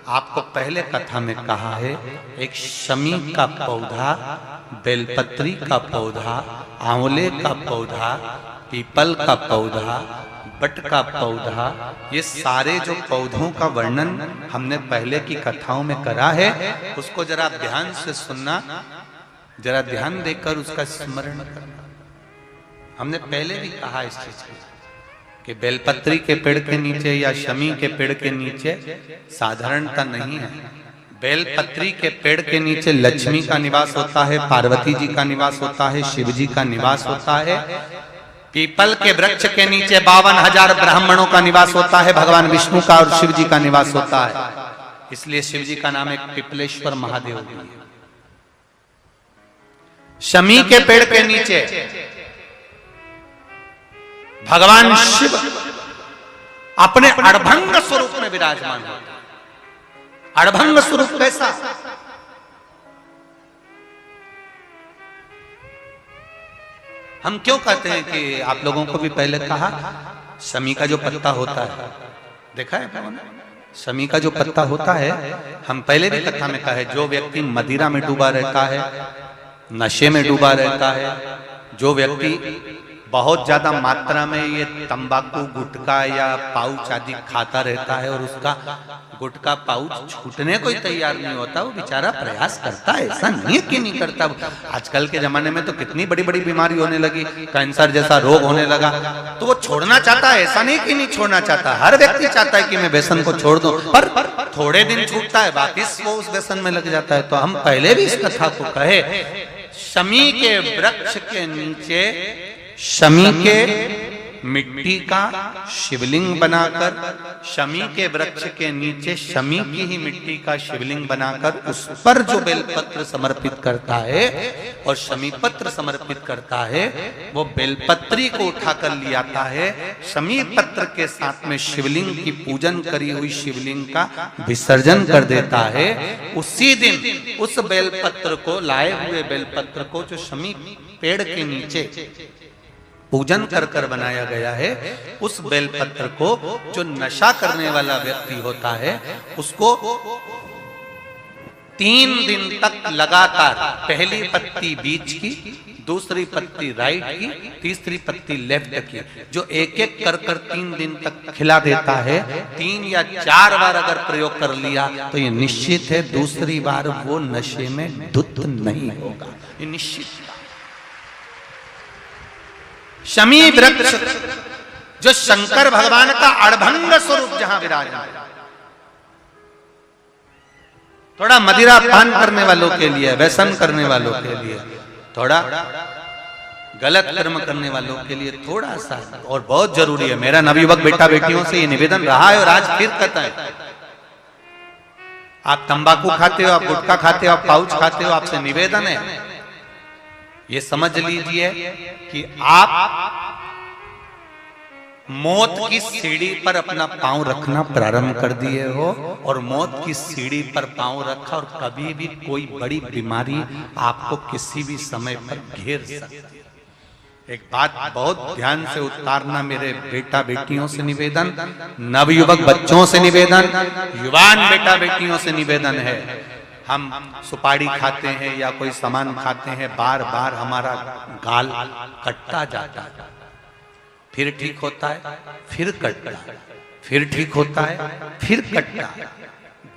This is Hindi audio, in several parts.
आपको पहले कथा में कहा है, एक शमी का पौधा, बेलपत्री का पौधा, आंवले का पौधा, पीपल का पौधा, बट का पौधा, ये सारे जो पौधों का वर्णन हमने पहले की कथाओं में करा है, उसको जरा ध्यान से सुनना, जरा ध्यान देकर उसका स्मरण करना। हमने पहले भी कहा इस चीज को कि बेलपत्री के पेड़ के नीचे या शमी के पेड़ के नीचे साधारणता नहीं है। बेलपत्री के पेड़ के नीचे लक्ष्मी का निवास होता है, पार्वती जी का निवास होता है, शिव जी का निवास होता है। पीपल के वृक्ष के नीचे 52,000 ब्राह्मणों का निवास होता है, भगवान विष्णु का और शिव जी का निवास होता है। इसलिए शिव जी का नाम एक पिपलेश्वर महादेव भी है। शमी के पेड़ के नीचे भगवान शिव अपने अड़भंग स्वरूप में विराजमान होते हैं। अड़भंग स्वरूप कैसा? हम क्यों कहते हैं कि आप लोगों को भी पहले कहा, शमी का जो पत्ता होता है, देखा है शमी का जो पत्ता होता है, हम पहले भी कथा में कहा है, जो व्यक्ति मदिरा में डूबा रहता है, नशे में डूबा रहता है, जो व्यक्ति बहुत ज्यादा मात्रा में ये तंबाकू, गुटखा या पाउच आदि खाता रहता है और उसका गुटखा पाउच छूटने को ही तैयार नहीं होता, वो बेचारा प्रयास करता है, ऐसा नहीं है कि नहीं करता। आजकल के जमाने में तो कितनी बड़ी बड़ी बीमारी होने लगी, कैंसर जैसा रोग होने लगा, तो वो छोड़ना चाहता है, ऐसा नहीं कि नहीं छोड़ना चाहता। हर व्यक्ति चाहता है कि मैं व्यसन को छोड़ दूं, पर थोड़े दिन छूटता है, वापिस वो उस व्यसन में लग जाता है। तो हम पहले भी इस कथा को कहे, शमी के वृक्ष के नीचे शमी के मिट्टी का शिवलिंग बनाकर, शमी के वृक्ष के नीचे शमी की ही मिट्टी का शिवलिंग बनाकर उस पर जो बेलपत्र समर्पित करता है और शमी पत्र समर्पित करता है, वो बेलपत्री को उठाकर ले आता है, शमी पत्र के साथ में शिवलिंग की पूजन करी हुई शिवलिंग का विसर्जन कर देता है। उसी दिन उस बेलपत्र को, लाए हुए बेलपत्र को जो शमी पेड़ के नीचे पूजन कर कर बनाया गया है, उस बेलपत्र को जो नशा करने वाला व्यक्ति होता है, उसको 3 दिन तक लगातार पहली पत्ती बीच की, दूसरी पत्ती राइट की, तीसरी पत्ती लेफ्ट की, जो एक एक कर कर 3 दिन तक खिला देता है। 3 या 4 बार अगर प्रयोग कर लिया तो ये निश्चित है दूसरी बार वो नशे में धुत नहीं होगा, ये निश्चित। शमी वृक्ष जो शंकर भगवान का अड़भंग स्वरूप जहां विराजमान, थोड़ा मदिरा पान करने वालों के लिए, व्यसन करने वालों के लिए, थोड़ा गलत कर्म करने वालों के लिए थोड़ा सा और बहुत जरूरी है। मेरा नवयुवक बेटा बेटियों से ये निवेदन रहा है और आज फिर कहता है, आप तंबाकू खाते हो, आप गुटखा खाते हो, आप पाउच खाते हो, आपसे निवेदन है ये समझ लीजिए कि आप मौत की सीढ़ी पर अपना पांव रखना प्रारंभ कर दिए हो और मौत की सीढ़ी पर पांव रखा और कभी भी कोई बड़ी बीमारी आपको किसी भी समय पर घेर सकती है। एक बात बहुत ध्यान से उतारना, मेरे बेटा बेटियों से निवेदन, नवयुवक बच्चों से निवेदन, युवान बेटा बेटियों से निवेदन है, हम सुपारी खाते हैं या कोई सामान खाते हैं, बार बार हमारा गाल कटता जाता है, फिर ठीक होता है, फिर कटता है, फिर ठीक होता है, फिर कटता है।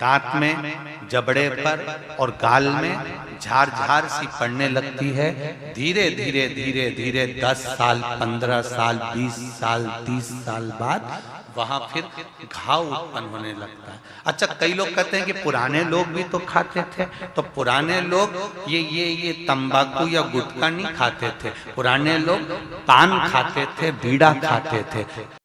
दांत में, जबड़े पर और गाल में झार झार सी पड़ने लगती है। धीरे धीरे धीरे धीरे 10 साल, 15 साल, 20 साल, 30 साल बाद वहां फिर घाव उत्पन्न होने लगता है। अच्छा, कई लोग कहते हैं कि पुराने लोग भी तो खाते थे, तो पुराने लोग ये तंबाकू या गुटखा नहीं खाते थे, पुराने लोग पान खाते थे, बीड़ा खाते थे।